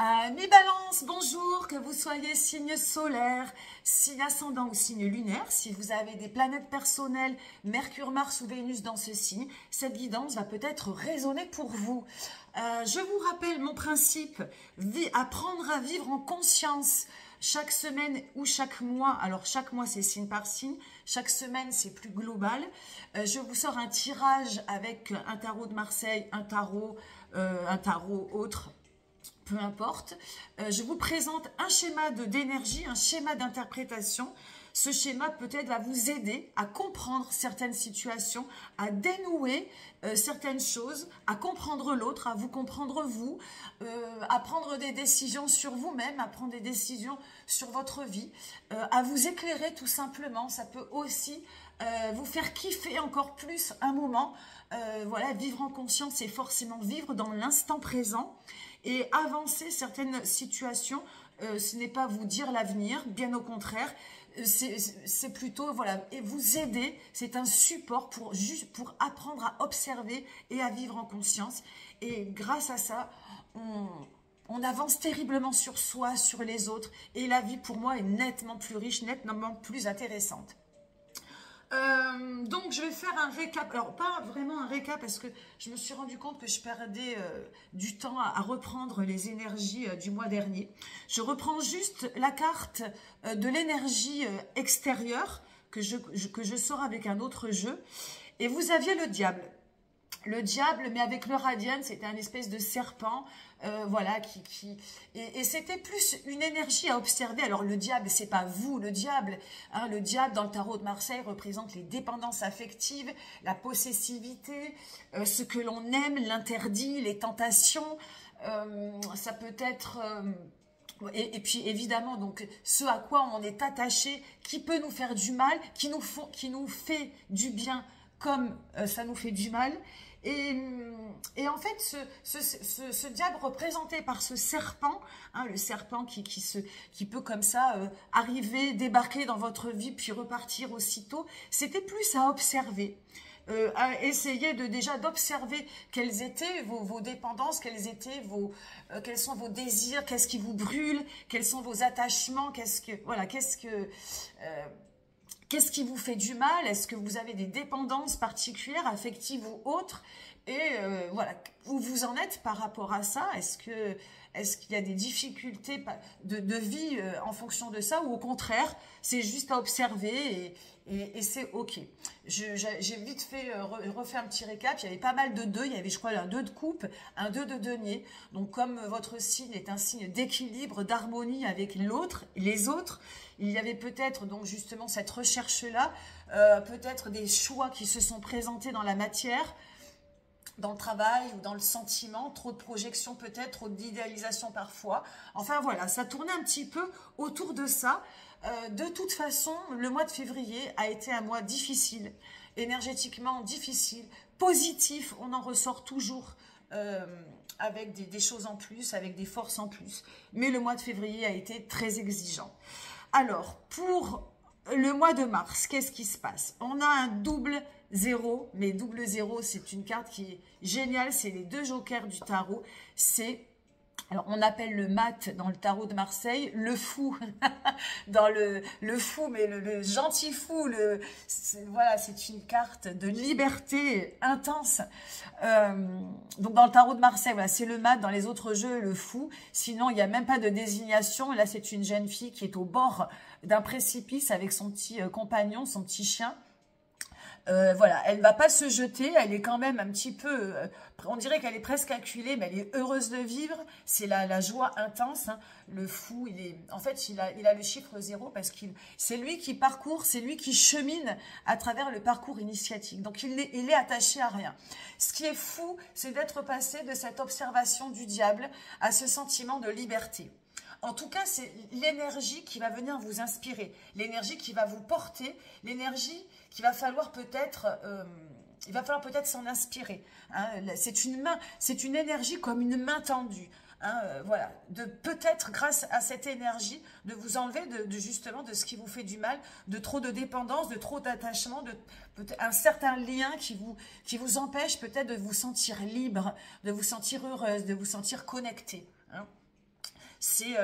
Mes balances, bonjour, que vous soyez signe solaire, signe ascendant ou signe lunaire, si vous avez des planètes personnelles, Mercure, Mars ou Vénus dans ce signe, cette guidance va peut-être résonner pour vous. Je vous rappelle mon principe, apprendre à vivre en conscience. Chaque semaine ou chaque mois, alors chaque mois c'est signe par signe, chaque semaine c'est plus global. Je vous sors un tirage avec un tarot de Marseille, un tarot autre, peu importe. Je vous présente un schéma d'énergie, un schéma d'interprétation. Ce schéma peut-être va vous aider à comprendre certaines situations, à dénouer certaines choses, à comprendre l'autre, à vous comprendre vous, à prendre des décisions sur vous-même, à prendre des décisions sur votre vie, à vous éclairer tout simplement. Ça peut aussi vous faire kiffer encore plus un moment. Voilà, vivre en conscience, c'est forcément vivre dans l'instant présent et avancer certaines situations. Ce n'est pas vous dire l'avenir, bien au contraire. C'est plutôt, voilà, et vous aider, c'est un support pour apprendre à observer et à vivre en conscience. Et grâce à ça, on avance terriblement sur soi, sur les autres. Et la vie, pour moi, est nettement plus riche, nettement plus intéressante. Donc je vais faire un récap, alors pas vraiment un récap parce que je me suis rendu compte que je perdais du temps à reprendre les énergies du mois dernier. Je reprends juste la carte de l'énergie extérieure que je sors avec un autre jeu. Et vous aviez le diable. Le diable, mais avec le radian, c'était un espèce de serpent, voilà, et c'était plus une énergie à observer. Alors le diable, c'est pas vous, le diable, hein, le diable dans le tarot de Marseille représente les dépendances affectives, la possessivité, ce que l'on aime, l'interdit, les tentations, ça peut être... Et puis évidemment, donc ce à quoi on est attaché, qui peut nous faire du mal, qui nous fait du bien comme ça nous fait du mal. Et en fait, ce diable représenté par ce serpent, hein, le serpent qui peut comme ça arriver, débarquer dans votre vie, puis repartir aussitôt, c'était plus à observer. À essayer déjà d'observer quelles étaient vos dépendances, quels sont vos désirs, qu'est-ce qui vous brûle, quels sont vos attachements, qu'est-ce qui vous fait du mal? Est-ce que vous avez des dépendances particulières, affectives ou autres? Et voilà, où vous en êtes par rapport à ça? Est-ce qu'il y a des difficultés de vie en fonction de ça? Ou au contraire, c'est juste à observer et c'est OK. J'ai vite fait refait un petit récap. Il y avait pas mal de 2. Il y avait, je crois, un 2 de coupe, un 2 de denier. Donc, comme votre signe est un signe d'équilibre, d'harmonie avec les autres, il y avait peut-être donc justement cette recherche-là, peut-être des choix qui se sont présentés dans la matière, dans le travail ou dans le sentiment, trop de projections peut-être, trop d'idéalisation parfois. Enfin voilà, ça tournait un petit peu autour de ça. De toute façon, le mois de février a été un mois difficile, énergétiquement difficile, positif, on en ressort toujours avec des choses en plus, avec des forces en plus. Mais le mois de février a été très exigeant. Alors, pour le mois de mars, qu'est-ce qui se passe? On a un double 0, mais double 0, c'est une carte qui est géniale, c'est les 2 jokers du tarot. Alors on appelle le mat dans le tarot de Marseille, le fou, dans le fou, mais le gentil fou, voilà, c'est une carte de liberté intense. Donc dans le tarot de Marseille, voilà, c'est le mat, dans les autres jeux, le fou. Sinon, il n'y a même pas de désignation. Là, c'est une jeune fille qui est au bord d'un précipice avec son petit compagnon, son petit chien. Voilà, elle ne va pas se jeter, elle est quand même un petit peu, on dirait qu'elle est presque acculée, mais elle est heureuse de vivre, c'est la joie intense, hein. Le fou, en fait, il a le chiffre 0 parce que c'est lui qui parcourt, c'est lui qui chemine à travers le parcours initiatique, donc il est attaché à rien. Ce qui est fou, c'est d'être passé de cette observation du diable à ce sentiment de liberté. En tout cas, c'est l'énergie qui va venir vous inspirer, l'énergie qui va vous porter, l'énergie qu'il va falloir peut-être s'en inspirer. Hein. C'est une énergie comme une main tendue. Hein, voilà, de peut-être grâce à cette énergie de vous enlever justement de ce qui vous fait du mal, de trop de dépendance, de trop d'attachement, un certain lien qui vous empêche peut-être de vous sentir libre, de vous sentir heureuse, de vous sentir connectée. Hein. C'est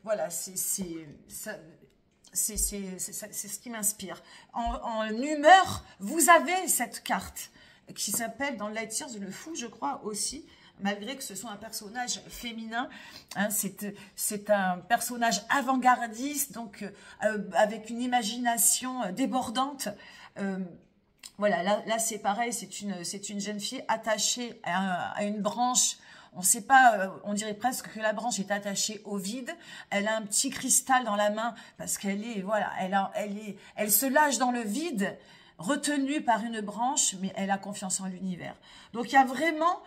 voilà, c'est ce qui m'inspire. En humeur, vous avez cette carte qui s'appelle dans Light Years le fou, je crois aussi, malgré que ce soit un personnage féminin. Hein, c'est un personnage avant-gardiste, donc avec une imagination débordante. Voilà, là c'est pareil, c'est une jeune fille attachée à une branche. On ne sait pas, on dirait presque que la branche est attachée au vide. Elle a un petit cristal dans la main parce qu'elle est, voilà, elle se lâche dans le vide, retenue par une branche, mais elle a confiance en l'univers. Donc il y a vraiment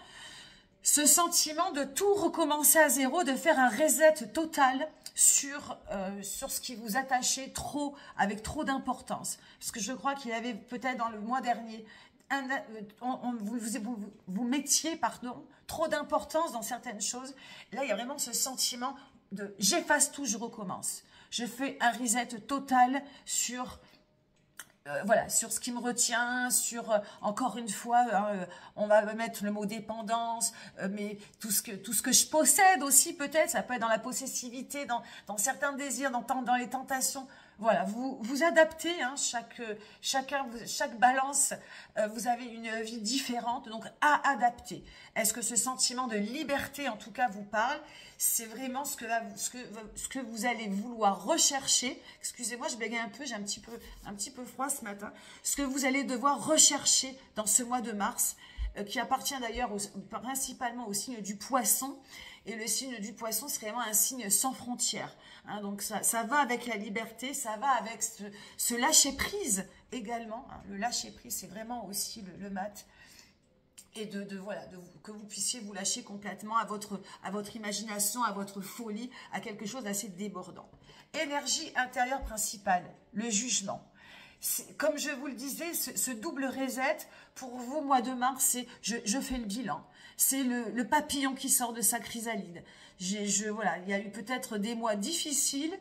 ce sentiment de tout recommencer à zéro, de faire un reset total sur ce qui vous attachait trop, avec trop d'importance. Parce que je crois qu'il y avait peut-être dans le mois dernier, vous mettiez, pardon, trop d'importance dans certaines choses. Là, il y a vraiment ce sentiment de j'efface tout, je recommence. Je fais un reset total sur voilà, sur ce qui me retient, sur, encore une fois, on va mettre le mot dépendance, mais tout ce que je possède aussi peut-être, ça peut être dans la possessivité, dans certains désirs, dans les tentations. Voilà, vous adaptez, hein, chaque balance, vous avez une vie différente, donc à adapter. Est-ce que ce sentiment de liberté, en tout cas, vous parle? C'est vraiment ce que vous allez vouloir rechercher. Excusez-moi, je bégaye un peu, j'ai un petit peu froid ce matin. Ce que vous allez devoir rechercher dans ce mois de mars, qui appartient d'ailleurs principalement au signe du poisson. Et le signe du poisson, c'est vraiment un signe sans frontières. Hein, donc ça va avec la liberté, ça va avec ce lâcher-prise également. Hein. Le lâcher-prise, c'est vraiment aussi le mat. Et voilà, que vous puissiez vous lâcher complètement à votre imagination, à votre folie, à quelque chose d'assez débordant. Énergie intérieure principale, le jugement. Comme je vous le disais, ce double reset, pour vous, mois de mars, c'est je fais le bilan. C'est le papillon qui sort de sa chrysalide. Voilà, il y a eu peut-être des mois difficiles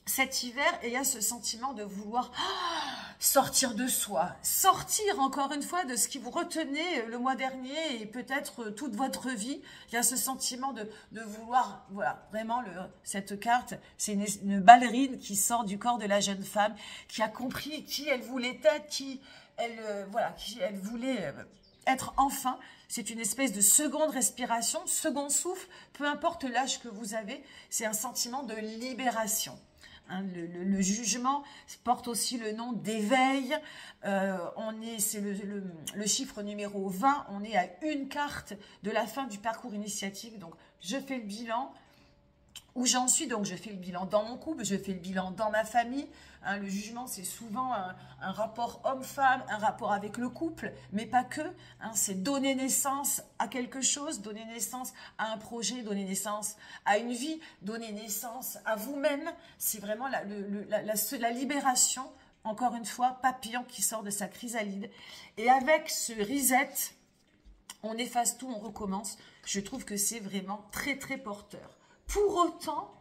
cet hiver, et il y a ce sentiment de vouloir sortir de soi, sortir encore une fois de ce qui vous retenait le mois dernier et peut-être toute votre vie. Il y a ce sentiment de vouloir, voilà, vraiment cette carte, c'est une ballerine qui sort du corps de la jeune femme, qui a compris qui elle voulait être, qui elle voulait être enfin. C'est une espèce de seconde respiration, second souffle, peu importe l'âge que vous avez, c'est un sentiment de libération. Hein, le jugement porte aussi le nom d'éveil. C'est le chiffre numéro 20. On est à une carte de la fin du parcours initiatique. Donc, je fais le bilan. Où j'en suis, donc je fais le bilan dans mon couple, je fais le bilan dans ma famille. Hein, le jugement, c'est souvent un rapport homme-femme, un rapport avec le couple, mais pas que. Hein, c'est donner naissance à quelque chose, donner naissance à un projet, donner naissance à une vie, donner naissance à vous-même. C'est vraiment la libération, encore une fois, papillon qui sort de sa chrysalide. Et avec ce reset, on efface tout, on recommence. Je trouve que c'est vraiment très, très porteur. Pour autant,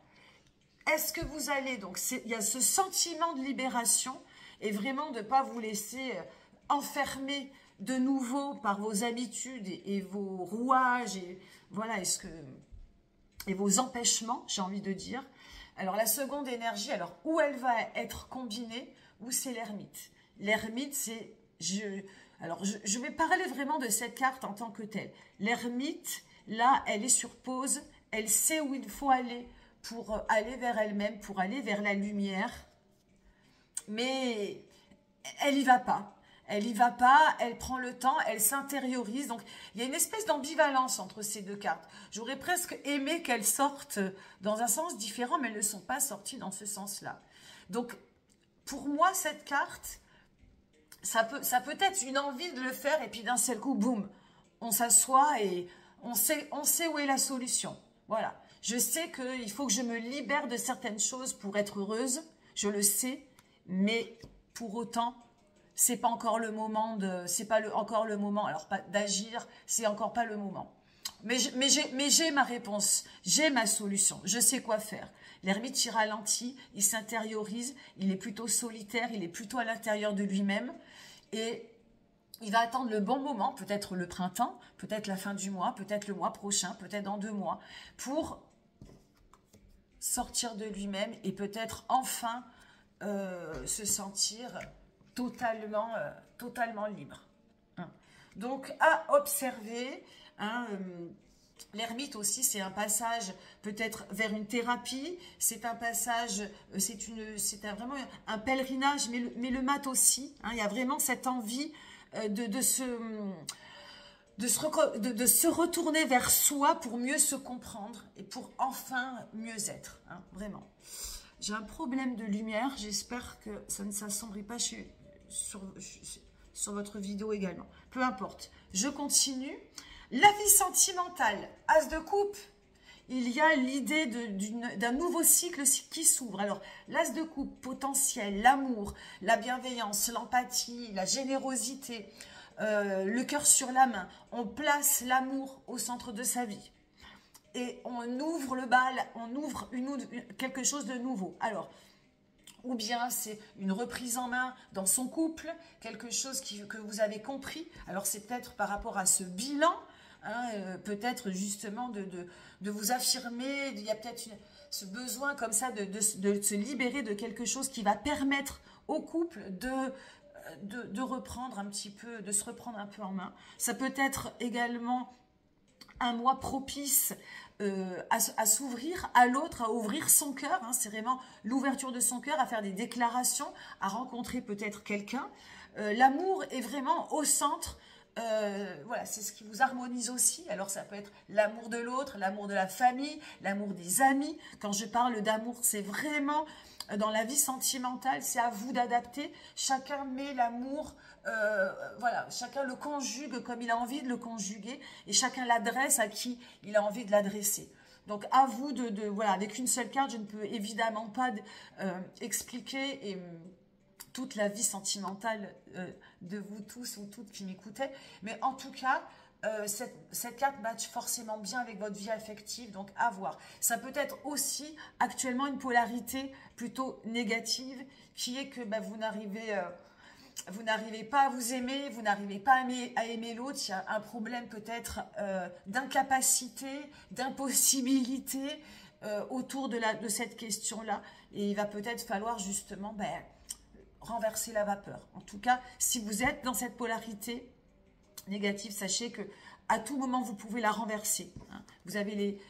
est-ce que vous allez, donc il y a ce sentiment de libération et vraiment de ne pas vous laisser enfermer de nouveau par vos habitudes et vos rouages et voilà, et vos empêchements, j'ai envie de dire. Alors la seconde énergie, alors où elle va être combinée, où c'est l'ermite. L'ermite, c'est, je vais parler vraiment de cette carte en tant que telle. L'ermite, là, elle est sur pause. Elle sait où il faut aller pour aller vers elle-même, pour aller vers la lumière. Mais elle n'y va pas. Elle n'y va pas, elle prend le temps, elle s'intériorise. Donc, il y a une espèce d'ambivalence entre ces deux cartes. J'aurais presque aimé qu'elles sortent dans un sens différent, mais elles ne sont pas sorties dans ce sens-là. Donc, pour moi, cette carte, ça peut être une envie de le faire et puis d'un seul coup, boum, on s'assoit et on sait où est la solution. Voilà, je sais qu'il faut que je me libère de certaines choses pour être heureuse, je le sais, mais pour autant, c'est pas encore le moment encore le moment, alors pas d'agir, c'est encore pas le moment. Mais j'ai ma réponse, j'ai ma solution, je sais quoi faire. L'ermite, il ralentit, il s'intériorise, il est plutôt solitaire, il est plutôt à l'intérieur de lui-même et il va attendre le bon moment, peut-être le printemps, peut-être la fin du mois, peut-être le mois prochain, peut-être dans 2 mois, pour sortir de lui-même et peut-être enfin se sentir totalement, totalement libre. Hein. Donc, à observer. Hein, l'ermite aussi, c'est un passage peut-être vers une thérapie, c'est un passage, c'est vraiment un pèlerinage, mais le mat aussi. Hein, il y a vraiment cette envie de se retourner vers soi pour mieux se comprendre et pour enfin mieux être. Hein, vraiment. J'ai un problème de lumière, j'espère que ça ne s'assombrit pas sur votre vidéo également. Peu importe, je continue. La vie sentimentale, as de coupe, il y a l'idée d'un nouveau cycle qui s'ouvre. Alors, l'as de coupe potentiel, l'amour, la bienveillance, l'empathie, la générosité, le cœur sur la main. On place l'amour au centre de sa vie. Et on ouvre le bal, on ouvre quelque chose de nouveau. Alors, ou bien c'est une reprise en main dans son couple, quelque chose que vous avez compris. Alors, c'est peut-être par rapport à ce bilan, hein, peut-être justement de vous affirmer. Il y a peut-être ce besoin comme ça de se libérer de quelque chose qui va permettre au couple de reprendre un petit peu, de se reprendre un peu en main. Ça peut être également un mois propice à s'ouvrir à l'autre, à ouvrir son cœur. Hein, c'est vraiment l'ouverture de son cœur, à faire des déclarations, à rencontrer peut-être quelqu'un. L'amour est vraiment au centre. Voilà, c'est ce qui vous harmonise aussi. Alors ça peut être l'amour de l'autre, l'amour de la famille, l'amour des amis. Quand je parle d'amour, c'est vraiment dans la vie sentimentale, c'est à vous d'adapter. Chacun met l'amour, voilà, chacun le conjugue comme il a envie de le conjuguer et chacun l'adresse à qui il a envie de l'adresser. Donc à vous voilà, avec une seule carte, je ne peux évidemment pas expliquer toute la vie sentimentale de vous tous ou toutes qui m'écoutaient. Mais en tout cas, cette carte match forcément bien avec votre vie affective, donc à voir. Ça peut être aussi actuellement une polarité plutôt négative, qui est que vous n'arrivez pas à vous aimer, vous n'arrivez pas à aimer l'autre. Il y a un problème peut-être d'incapacité, d'impossibilité autour de cette question-là. Et il va peut-être falloir justement renverser la vapeur. En tout cas, si vous êtes dans cette polarité négative, sachez que à tout moment vous pouvez la renverser. Hein. Vous avez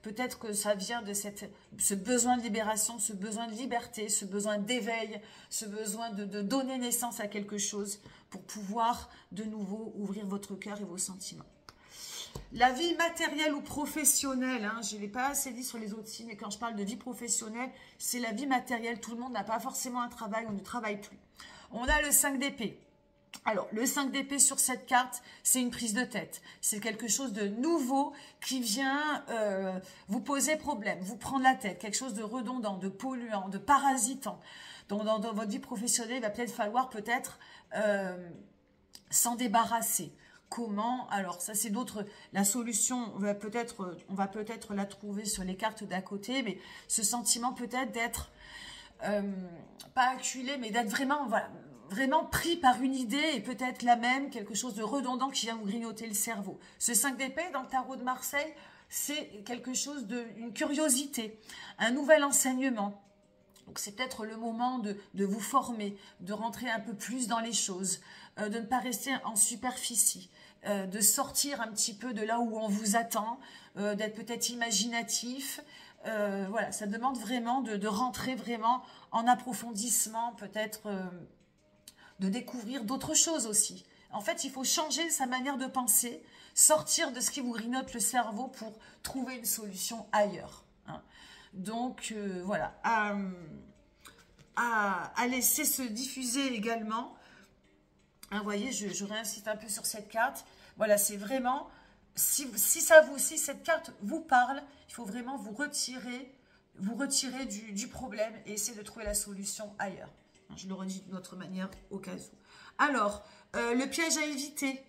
peut-être que ça vient de ce besoin de libération, ce besoin de liberté, ce besoin d'éveil, ce besoin de donner naissance à quelque chose pour pouvoir de nouveau ouvrir votre cœur et vos sentiments. La vie matérielle ou professionnelle, hein, je ne l'ai pas assez dit sur les autres signes, mais quand je parle de vie professionnelle, c'est la vie matérielle. Tout le monde n'a pas forcément un travail, on ne travaille plus. On a le 5 d'épée. Alors, le 5 d'épée sur cette carte, c'est une prise de tête. C'est quelque chose de nouveau qui vient vous poser problème, vous prendre la tête, quelque chose de redondant, de polluant, de parasitant. Donc, dans votre vie professionnelle, il va peut-être falloir s'en débarrasser. Comment? Alors, ça, c'est d'autres. La solution, on va peut-être la trouver sur les cartes d'à côté, mais ce sentiment peut-être d'être, pas acculé, mais d'être vraiment, voilà, vraiment pris par une idée et peut-être la même, quelque chose de redondant qui vient vous grignoter le cerveau. Ce 5 d'épée, dans le tarot de Marseille, c'est quelque chose une curiosité, un nouvel enseignement. Donc, c'est peut-être le moment de vous former, de rentrer un peu plus dans les choses, de ne pas rester en superficie, de sortir un petit peu de là où on vous attend, d'être peut-être imaginatif. Voilà, ça demande vraiment de rentrer vraiment en approfondissement, peut-être de découvrir d'autres choses aussi. En fait, il faut changer sa manière de penser, sortir de ce qui vous grignote le cerveau pour trouver une solution ailleurs. Hein. Donc, voilà, à laisser se diffuser également. Hein, vous voyez, je réinsiste un peu sur cette carte. Voilà, c'est vraiment, si cette carte vous parle, il faut vraiment vous retirer du problème et essayer de trouver la solution ailleurs. Je le redis d'une autre manière au cas où. Alors, le piège à éviter.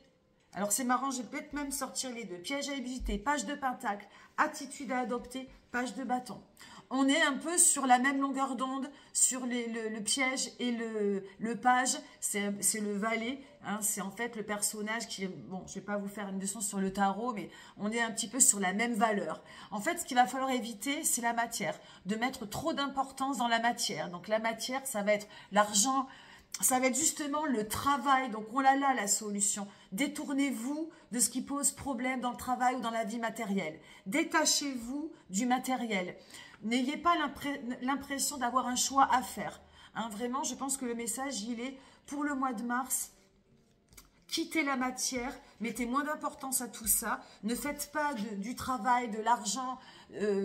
Alors, c'est marrant, je vais peut-être même sortir les deux. Piège à éviter, page de pentacle, attitude à adopter, page de bâton. on est un peu sur la même longueur d'onde, sur le piège et le page, c'est le valet, hein, c'est en fait le personnage qui, bon, je vais pas vous faire une leçon sur le tarot, mais on est un petit peu sur la même valeur. En fait, ce qu'il va falloir éviter, c'est la matière, de mettre trop d'importance dans la matière. Donc la matière, ça va être l'argent, ça va être justement le travail. Donc on l'a là, la solution. Détournez-vous de ce qui pose problème dans le travail ou dans la vie matérielle. Détachez-vous du matériel. N'ayez pas l'impression d'avoir un choix à faire. Hein, vraiment, je pense que le message, il est pour le mois de mars. Quittez la matière, mettez moins d'importance à tout ça. Ne faites pas du travail, de l'argent,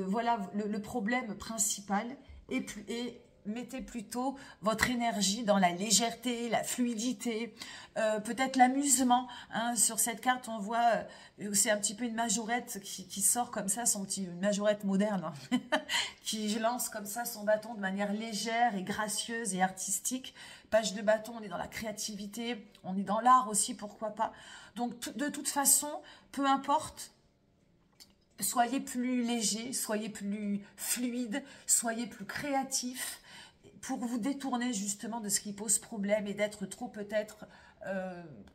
voilà le problème principal. Et mettez plutôt votre énergie dans la légèreté, la fluidité, peut-être l'amusement. Hein. Sur cette carte, on voit, c'est un petit peu une majorette qui sort comme ça, une majorette moderne, hein, qui lance comme ça son bâton de manière légère et gracieuse et artistique. Page de bâton, on est dans la créativité, on est dans l'art aussi, pourquoi pas. Donc, de toute façon, peu importe, soyez plus léger, soyez plus fluide, soyez plus créatif, pour vous détourner justement de ce qui pose problème et d'être trop peut-être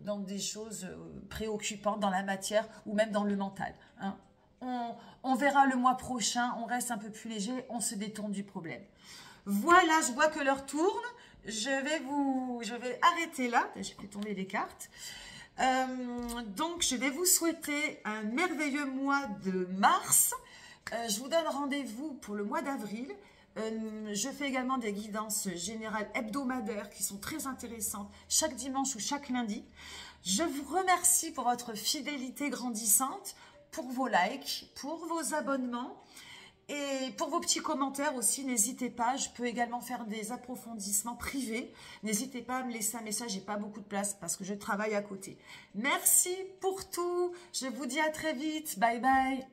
dans des choses préoccupantes dans la matière ou même dans le mental. Hein. On verra le mois prochain, on reste un peu plus léger, on se détourne du problème. Voilà, je vois que l'heure tourne. Je vais arrêter là. J'ai fait tomber les cartes. Donc, je vais vous souhaiter un merveilleux mois de mars. Je vous donne rendez-vous pour le mois d'avril. Je fais également des guidances générales hebdomadaires qui sont très intéressantes chaque dimanche ou chaque lundi. Je vous remercie pour votre fidélité grandissante, pour vos likes, pour vos abonnements et pour vos petits commentaires aussi. N'hésitez pas, je peux également faire des approfondissements privés. N'hésitez pas à me laisser un message, j'ai pas beaucoup de place parce que je travaille à côté. Merci pour tout, je vous dis à très vite, bye bye.